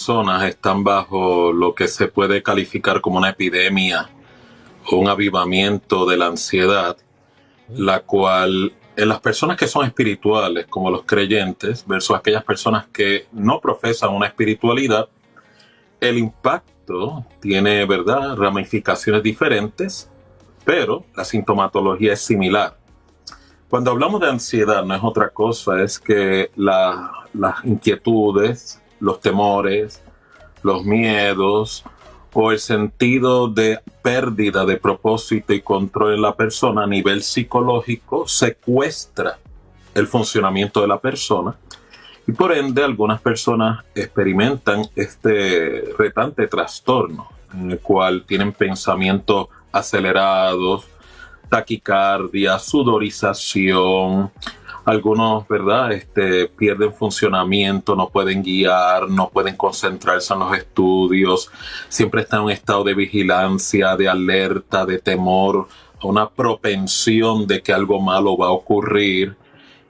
Personas están bajo lo que se puede calificar como una epidemia o un avivamiento de la ansiedad, la cual en las personas que son espirituales, como los creyentes, versus aquellas personas que no profesan una espiritualidad, el impacto tiene, ¿verdad?, ramificaciones diferentes, pero la sintomatología es similar. Cuando hablamos de ansiedad no es otra cosa, es que las inquietudes, los temores, los miedos o el sentido de pérdida de propósito y control en la persona a nivel psicológico secuestra el funcionamiento de la persona y por ende algunas personas experimentan este retante trastorno en el cual tienen pensamientos acelerados, taquicardia, sudorización. Algunos, ¿verdad?, pierden funcionamiento, no pueden guiar, no pueden concentrarse en los estudios, siempre están en un estado de vigilancia, de alerta, de temor, una propensión de que algo malo va a ocurrir.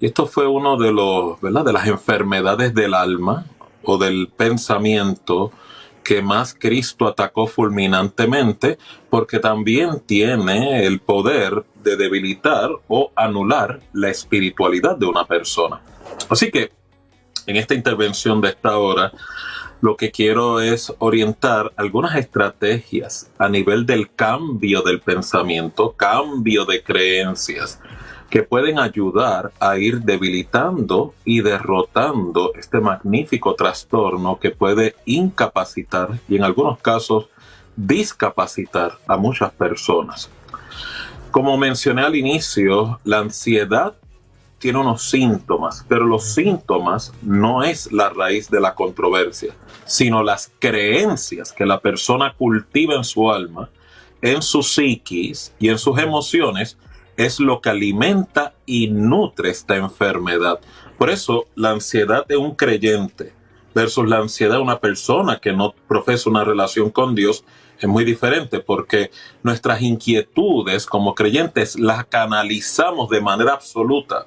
Y esto fue uno de los, ¿verdad?, de las enfermedades del alma o del pensamiento que más Cristo atacó fulminantemente, porque también tiene el poder de debilitar o anular la espiritualidad de una persona. Así que en esta intervención de esta hora, lo que quiero es orientar algunas estrategias a nivel del cambio del pensamiento, cambio de creencias, que pueden ayudar a ir debilitando y derrotando este magnífico trastorno que puede incapacitar y en algunos casos discapacitar a muchas personas. Como mencioné al inicio, la ansiedad tiene unos síntomas, pero los síntomas no es la raíz de la controversia, sino las creencias que la persona cultiva en su alma, en su psiquis y en sus emociones, es lo que alimenta y nutre esta enfermedad. Por eso, la ansiedad de un creyente versus la ansiedad de una persona que no profesa una relación con Dios es muy diferente, porque nuestras inquietudes como creyentes las canalizamos de manera absoluta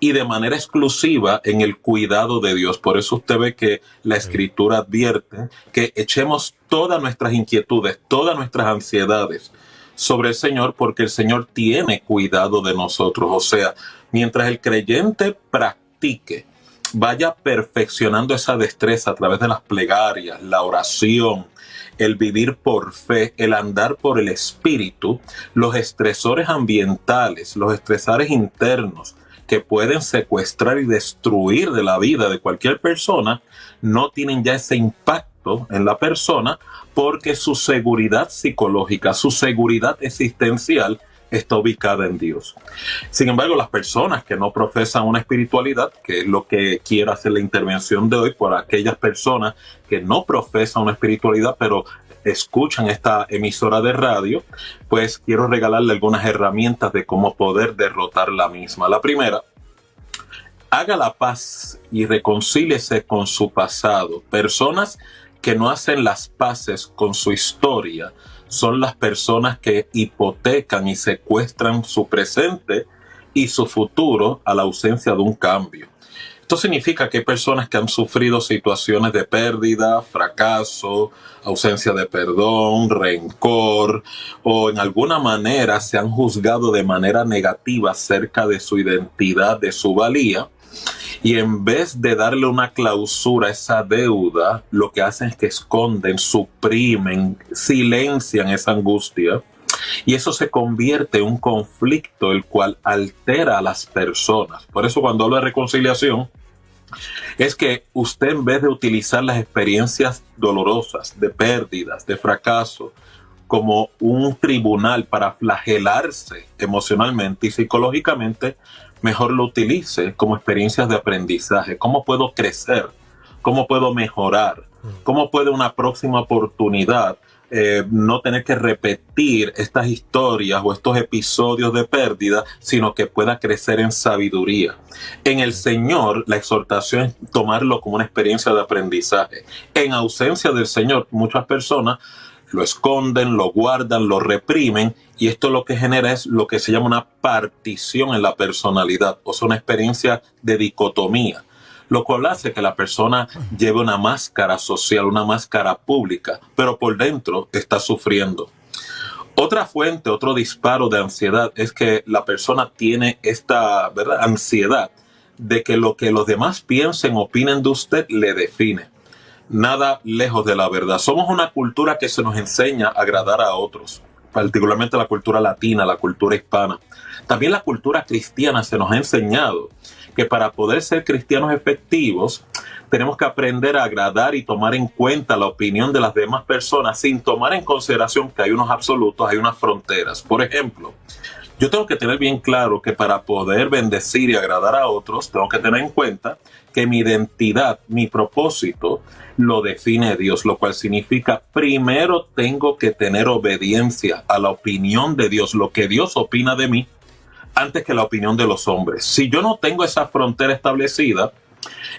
y de manera exclusiva en el cuidado de Dios. Por eso usted ve que la Escritura advierte que echemos todas nuestras inquietudes, todas nuestras ansiedades sobre el Señor, porque el Señor tiene cuidado de nosotros. O sea, mientras el creyente practique, vaya perfeccionando esa destreza a través de las plegarias, la oración, el vivir por fe, el andar por el Espíritu, los estresores ambientales, los estresores internos que pueden secuestrar y destruir de la vida de cualquier persona, no tienen ya ese impacto en la persona, porque su seguridad psicológica, su seguridad existencial está ubicada en Dios. Sin embargo, las personas que no profesan una espiritualidad, que es lo que quiero hacer la intervención de hoy por aquellas personas que no profesan una espiritualidad, pero escuchan esta emisora de radio, pues quiero regalarle algunas herramientas de cómo poder derrotar la misma. La primera: haga la paz y reconcíliese con su pasado. Personas que no hacen las paces con su historia son las personas que hipotecan y secuestran su presente y su futuro a la ausencia de un cambio. Esto significa que hay personas que han sufrido situaciones de pérdida, fracaso, ausencia de perdón, rencor, o en alguna manera se han juzgado de manera negativa acerca de su identidad, de su valía. Y en vez de darle una clausura a esa deuda, lo que hacen es que esconden, suprimen, silencian esa angustia. Y eso se convierte en un conflicto el cual altera a las personas. Por eso cuando hablo de reconciliación, es que usted, en vez de utilizar las experiencias dolorosas, de pérdidas, de fracaso, como un tribunal para flagelarse emocionalmente y psicológicamente, mejor lo utilice como experiencias de aprendizaje. ¿Cómo puedo crecer? ¿Cómo puedo mejorar? ¿Cómo puede una próxima oportunidad no tener que repetir estas historias o estos episodios de pérdida, sino que pueda crecer en sabiduría? En el Señor, la exhortación es tomarlo como una experiencia de aprendizaje. En ausencia del Señor, muchas personas lo esconden, lo guardan, lo reprimen, y esto lo que genera es lo que se llama una partición en la personalidad, o sea, una experiencia de dicotomía. lo cual hace que la persona lleve una máscara social, una máscara pública, pero por dentro está sufriendo. Otra fuente, otro disparo de ansiedad es que la persona tiene esta, ¿verdad?, ansiedad de que lo que los demás piensen, opinen de usted, le define. Nada lejos de la verdad. Somos una cultura que se nos enseña a agradar a otros, particularmente la cultura latina, la cultura hispana. También la cultura cristiana se nos ha enseñado que para poder ser cristianos efectivos tenemos que aprender a agradar y tomar en cuenta la opinión de las demás personas sin tomar en consideración que hay unos absolutos, hay unas fronteras. Por ejemplo, yo tengo que tener bien claro que para poder bendecir y agradar a otros, tengo que tener en cuenta que mi identidad, mi propósito, lo define Dios, lo cual significa primero tengo que tener obediencia a la opinión de Dios, lo que Dios opina de mí, antes que la opinión de los hombres. Si yo no tengo esa frontera establecida,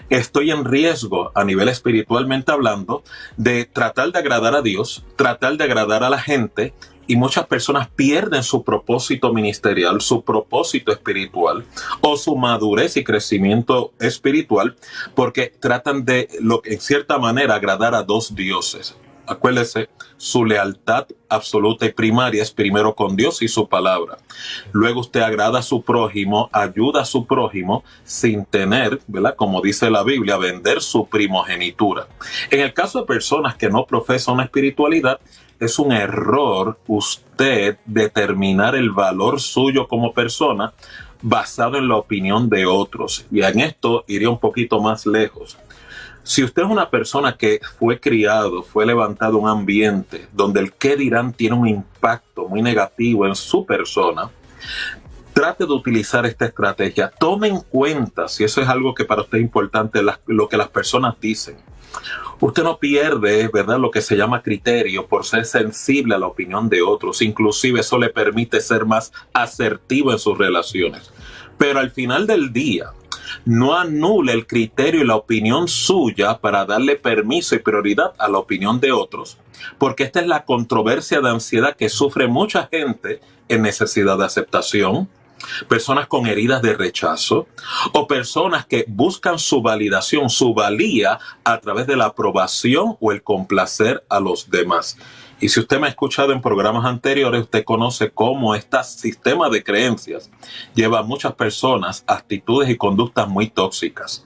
estoy en riesgo, a nivel espiritualmente hablando, de tratar de agradar a Dios, tratar de agradar a la gente, y muchas personas pierden su propósito ministerial, su propósito espiritual o su madurez y crecimiento espiritual porque tratan de, en cierta manera, agradar a dos dioses. Acuérdese, su lealtad absoluta y primaria es primero con Dios y su palabra. Luego usted agrada a su prójimo, ayuda a su prójimo sin tener, ¿verdad?, como dice la Biblia, vender su primogenitura. En el caso de personas que no profesan una espiritualidad, es un error usted determinar el valor suyo como persona basado en la opinión de otros. Y en esto iría un poquito más lejos. Si usted es una persona que fue criado, fue levantado en un ambiente donde el qué dirán tiene un impacto muy negativo en su persona, trate de utilizar esta estrategia. Tome en cuenta, si eso es algo que para usted es importante, lo que las personas dicen. Usted no pierde, ¿verdad?, lo que se llama criterio por ser sensible a la opinión de otros. Inclusive eso le permite ser más asertivo en sus relaciones. Pero al final del día, no anule el criterio y la opinión suya para darle permiso y prioridad a la opinión de otros, porque esta es la controversia de ansiedad que sufre mucha gente en necesidad de aceptación, personas con heridas de rechazo o personas que buscan su validación, su valía a través de la aprobación o el complacer a los demás. Y si usted me ha escuchado en programas anteriores, usted conoce cómo este sistema de creencias lleva a muchas personas a actitudes y conductas muy tóxicas.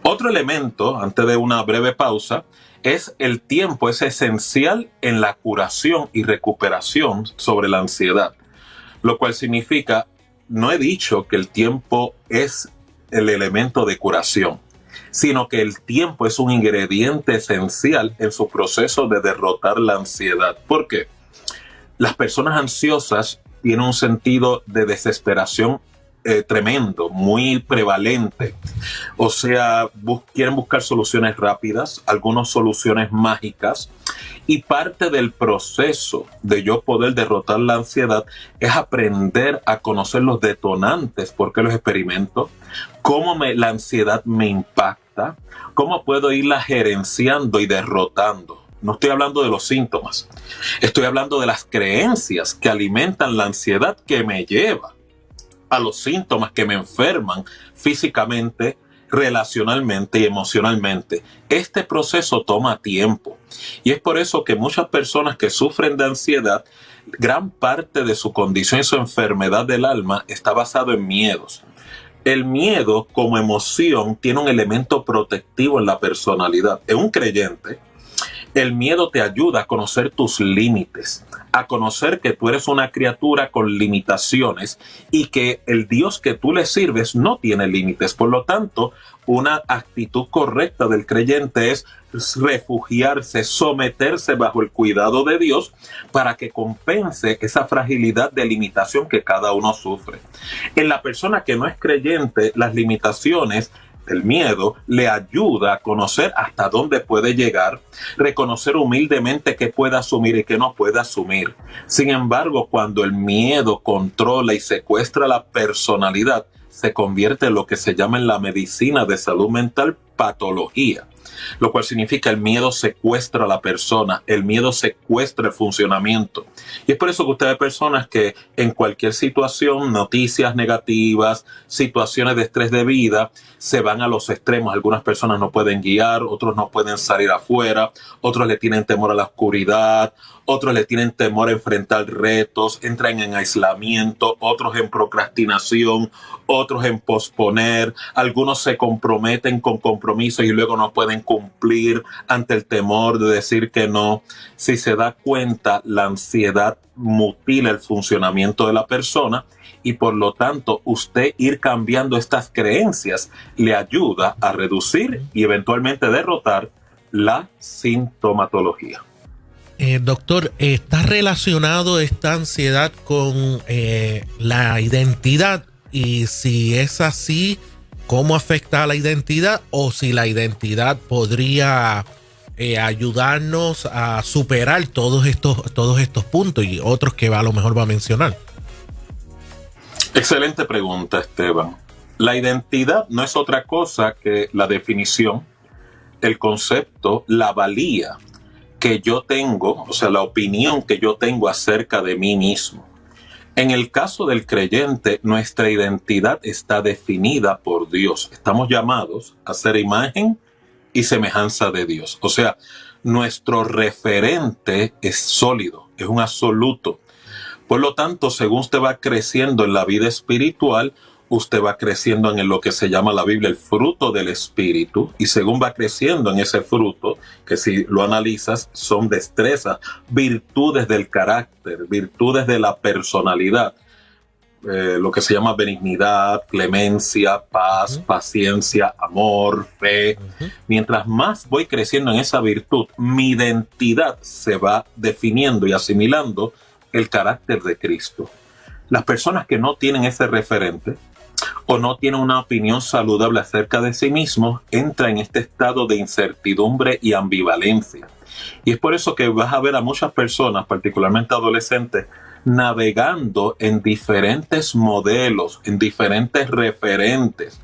Otro elemento, antes de una breve pausa, es el tiempo. Es esencial en la curación y recuperación sobre la ansiedad, lo cual significa, no he dicho que el tiempo es el elemento de curación, sino que el tiempo es un ingrediente esencial en su proceso de derrotar la ansiedad. ¿Por qué? Las personas ansiosas tienen un sentido de desesperación tremendo, muy prevalente. O sea, quieren buscar soluciones rápidas, algunas soluciones mágicas, y parte del proceso de yo poder derrotar la ansiedad es aprender a conocer los detonantes, por qué los experimento, cómo la ansiedad me impacta, cómo puedo irla gerenciando y derrotando. No estoy hablando de los síntomas, estoy hablando de las creencias que alimentan la ansiedad que me lleva a los síntomas que me enferman físicamente, relacionalmente y emocionalmente. Este proceso toma tiempo y es por eso que muchas personas que sufren de ansiedad, gran parte de su condición y su enfermedad del alma está basado en miedos. El miedo como emoción tiene un elemento protectivo en la personalidad. En un creyente, el miedo te ayuda a conocer tus límites, a conocer que tú eres una criatura con limitaciones y que el Dios que tú le sirves no tiene límites. Por lo tanto, una actitud correcta del creyente es refugiarse, someterse bajo el cuidado de Dios para que compense esa fragilidad de limitación que cada uno sufre. En la persona que no es creyente, las limitaciones, el miedo, le ayuda a conocer hasta dónde puede llegar, reconocer humildemente qué puede asumir y qué no puede asumir. Sin embargo, cuando el miedo controla y secuestra la personalidad, se convierte en lo que se llama en la medicina de salud mental patología. lo cual significa el miedo secuestra a la persona, el miedo secuestra el funcionamiento. Y es por eso que usted ve personas que en cualquier situación, noticias negativas, situaciones de estrés de vida, se van a los extremos. Algunas personas no pueden guiar, otros no pueden salir afuera, otros le tienen temor a la oscuridad, otros le tienen temor a enfrentar retos, entran en aislamiento, otros en procrastinación, otros en posponer, algunos se comprometen con compromisos y luego no pueden cumplir ante el temor de decir que no. Si se da cuenta, la ansiedad mutila el funcionamiento de la persona y por lo tanto usted ir cambiando estas creencias le ayuda a reducir y eventualmente derrotar la sintomatología. Doctor, ¿está relacionado esta ansiedad con la identidad? Y si es así, ¿cómo afecta a la identidad? O si la identidad podría ayudarnos a superar todos estos puntos y otros que a lo mejor va a mencionar. Excelente pregunta, Esteban. La identidad no es otra cosa que la definición, el concepto, la valía que yo tengo, o sea, la opinión que yo tengo acerca de mí mismo. En el caso del creyente, nuestra identidad está definida por Dios. Estamos llamados a ser imagen y semejanza de Dios. O sea, nuestro referente es sólido, es un absoluto. Por lo tanto, según usted va creciendo en la vida espiritual, usted va creciendo en lo que se llama la Biblia el fruto del Espíritu, y según va creciendo en ese fruto, que si lo analizas son destrezas, virtudes del carácter, virtudes de la personalidad, lo que se llama benignidad, clemencia, paz, paciencia, amor, fe. Mientras más voy creciendo en esa virtud, mi identidad se va definiendo y asimilando el carácter de Cristo. Las personas que no tienen ese referente o no tienen una opinión saludable acerca de sí mismos, entran en este estado de incertidumbre y ambivalencia. Y es por eso que vas a ver a muchas personas, particularmente adolescentes, navegando en diferentes modelos, en diferentes referentes,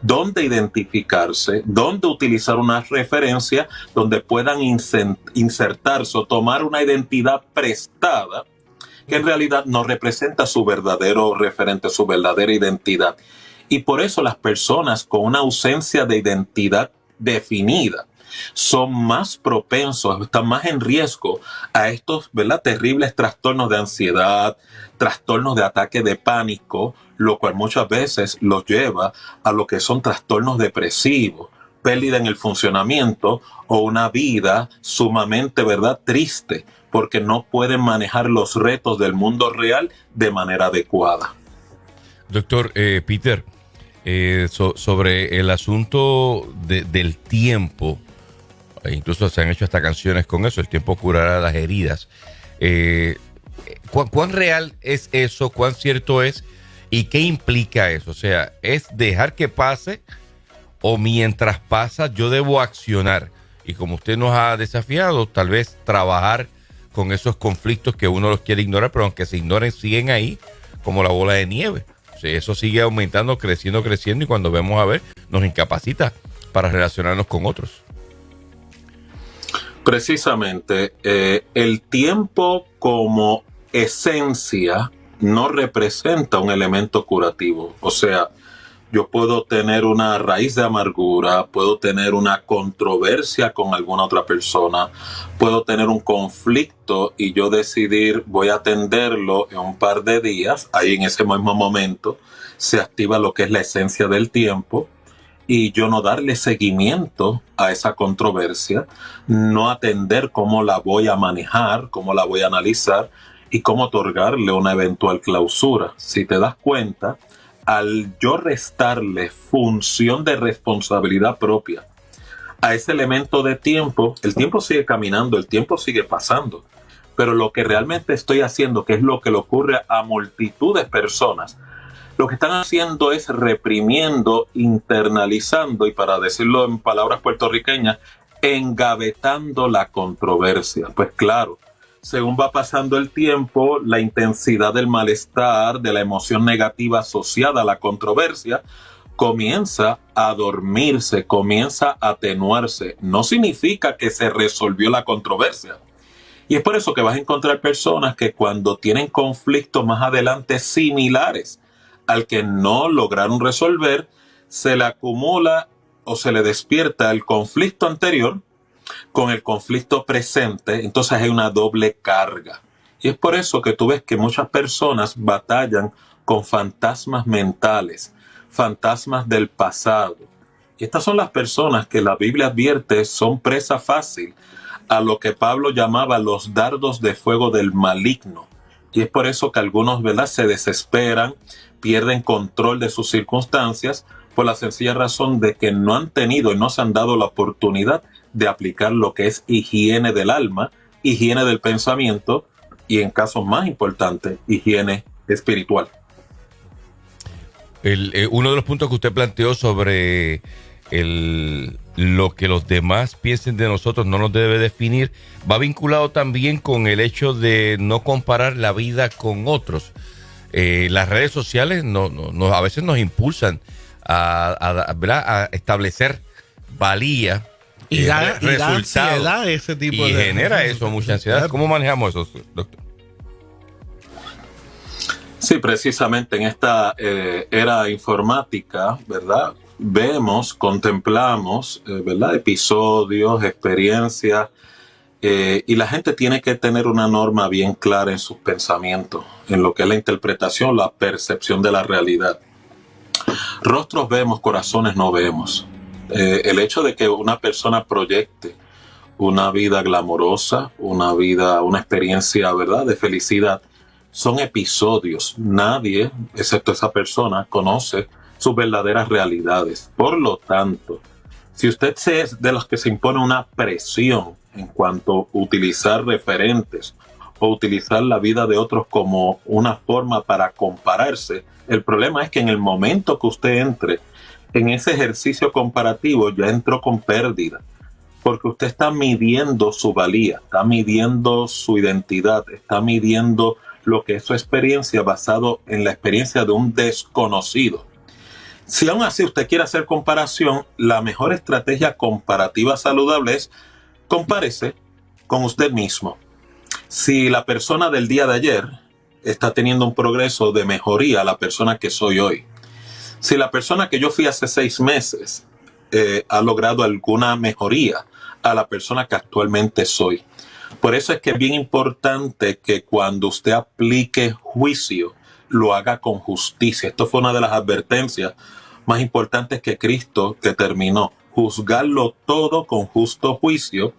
donde identificarse, donde utilizar una referencia, donde puedan insertarse o tomar una identidad prestada que en realidad no representa su verdadero referente, su verdadera identidad. Y por eso las personas con una ausencia de identidad definida son más propensos, están más en riesgo a estos, ¿verdad?, terribles trastornos de ansiedad, trastornos de ataque de pánico, lo cual muchas veces los lleva a lo que son trastornos depresivos, pérdida en el funcionamiento o una vida sumamente, ¿verdad?, triste, porque no pueden manejar los retos del mundo real de manera adecuada. Doctor Peter, sobre el asunto del tiempo, incluso se han hecho hasta canciones con eso, el tiempo curará las heridas. ¿Cuán real es eso? ¿Cuán cierto es? ¿Y qué implica eso? O sea, ¿es dejar que pase o mientras pasa yo debo accionar? Y como usted nos ha desafiado, tal vez trabajar con esos conflictos que uno los quiere ignorar, pero aunque se ignoren, siguen ahí como la bola de nieve. O sea, eso sigue aumentando, creciendo, y cuando vemos a ver, nos incapacita para relacionarnos con otros. Precisamente, el tiempo como esencia no representa un elemento curativo. O sea, yo puedo tener una raíz de amargura, puedo tener una controversia con alguna otra persona, puedo tener un conflicto y yo decidir voy a atenderlo en un par de días. Ahí en ese mismo momento se activa lo que es la esencia del tiempo y yo no darle seguimiento a esa controversia, no atender cómo la voy a manejar, cómo la voy a analizar y cómo otorgarle una eventual clausura. Si te das cuenta, al yo restarle función de responsabilidad propia a ese elemento de tiempo, el tiempo sigue caminando, el tiempo sigue pasando, pero lo que realmente estoy haciendo, que es lo que le ocurre a multitud de personas, lo que están haciendo es reprimiendo, internalizando y, para decirlo en palabras puertorriqueñas, engavetando la controversia. Pues claro, según va pasando el tiempo, la intensidad del malestar, de la emoción negativa asociada a la controversia, comienza a dormirse, comienza a atenuarse. No significa que se resolvió la controversia. Y es por eso que vas a encontrar personas que cuando tienen conflictos más adelante similares al que no lograron resolver, se le acumula o se le despierta el conflicto anterior con el conflicto presente, entonces hay una doble carga. Y es por eso que tú ves que muchas personas batallan con fantasmas mentales, fantasmas del pasado. Y estas son las personas que la Biblia advierte son presa fácil a lo que Pablo llamaba los dardos de fuego del maligno. Y es por eso que algunos, ¿verdad?, se desesperan, pierden control de sus circunstancias, por la sencilla razón de que no han tenido y no se han dado la oportunidad de aplicar lo que es higiene del alma, higiene del pensamiento y, en casos más importantes, higiene espiritual. Uno de los puntos que usted planteó sobre lo que los demás piensen de nosotros no nos debe definir, va vinculado también con el hecho de no comparar la vida con otros. Las redes sociales a veces nos impulsan a establecer valía y da ansiedad ese tipo y de... genera eso, mucha ansiedad. ¿Cómo manejamos eso, doctor? Sí, precisamente en esta era informática, ¿verdad? Vemos, contemplamos, ¿verdad?, episodios, experiencias, y la gente tiene que tener una norma bien clara en sus pensamientos, en lo que es la interpretación, la percepción de la realidad. Rostros vemos, corazones no vemos. El hecho de que una persona proyecte una vida glamorosa, una experiencia, ¿verdad?, de felicidad, son episodios. Nadie, excepto esa persona, conoce sus verdaderas realidades. Por lo tanto, si usted es de los que se impone una presión en cuanto a utilizar referentes o utilizar la vida de otros como una forma para compararse, el problema es que en el momento que usted entre en ese ejercicio comparativo ya entró con pérdida, porque usted está midiendo su valía, está midiendo su identidad, está midiendo lo que es su experiencia basado en la experiencia de un desconocido. Si aún así usted quiere hacer comparación, la mejor estrategia comparativa saludable es compárese con usted mismo. Si la persona del día de ayer está teniendo un progreso de mejoría a la persona que soy hoy, si la persona que yo fui hace 6 meses ha logrado alguna mejoría a la persona que actualmente soy. Por eso es que es bien importante que cuando usted aplique juicio, lo haga con justicia. Esto fue una de las advertencias más importantes que Cristo determinó. Juzgarlo todo con justo juicio,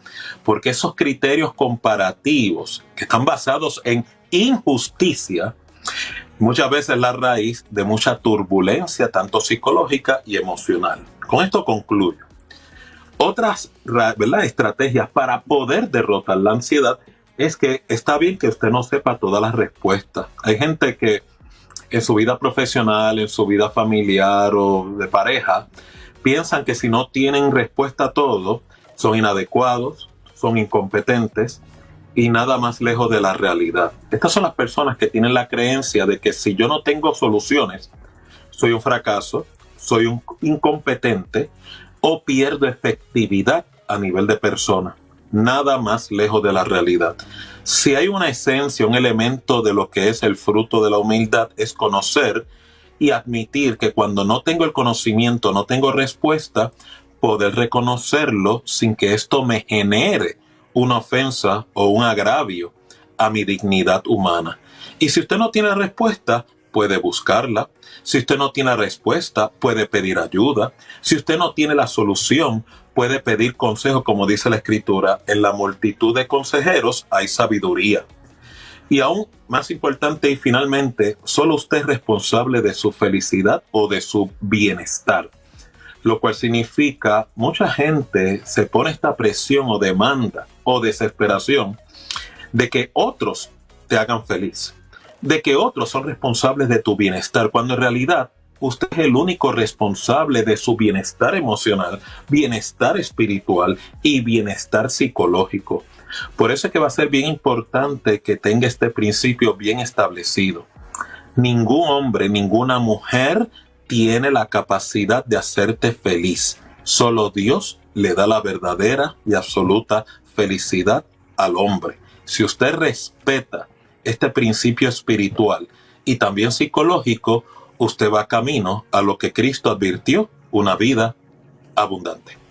porque esos criterios comparativos que están basados en injusticia, muchas veces la raíz de mucha turbulencia, tanto psicológica y emocional. Con esto concluyo. Otras, ¿verdad?, estrategias para poder derrotar la ansiedad es que está bien que usted no sepa todas las respuestas. Hay gente que en su vida profesional, en su vida familiar o de pareja, piensan que si no tienen respuesta a todo, son inadecuados, son incompetentes y nada más lejos de la realidad. Estas son las personas que tienen la creencia de que si yo no tengo soluciones, soy un fracaso, soy un incompetente o pierdo efectividad a nivel de persona. Nada más lejos de la realidad. Si hay una esencia, un elemento de lo que es el fruto de la humildad, es conocer y admitir que cuando no tengo el conocimiento, no tengo respuesta, poder reconocerlo sin que esto me genere una ofensa o un agravio a mi dignidad humana. Y si usted no tiene respuesta, puede buscarla. Si usted no tiene respuesta, puede pedir ayuda. Si usted no tiene la solución, puede pedir consejo, como dice la Escritura, en la multitud de consejeros hay sabiduría. Y aún más importante y finalmente, solo usted es responsable de su felicidad o de su bienestar. Lo cual significa, mucha gente se pone esta presión o demanda o desesperación de que otros te hagan feliz, de que otros son responsables de tu bienestar, cuando en realidad usted es el único responsable de su bienestar emocional, bienestar espiritual y bienestar psicológico. Por eso es que va a ser bien importante que tenga este principio bien establecido. Ningún hombre, ninguna mujer tiene la capacidad de hacerte feliz. Solo Dios le da la verdadera y absoluta felicidad al hombre. Si usted respeta este principio espiritual y también psicológico, usted va camino a lo que Cristo advirtió, una vida abundante.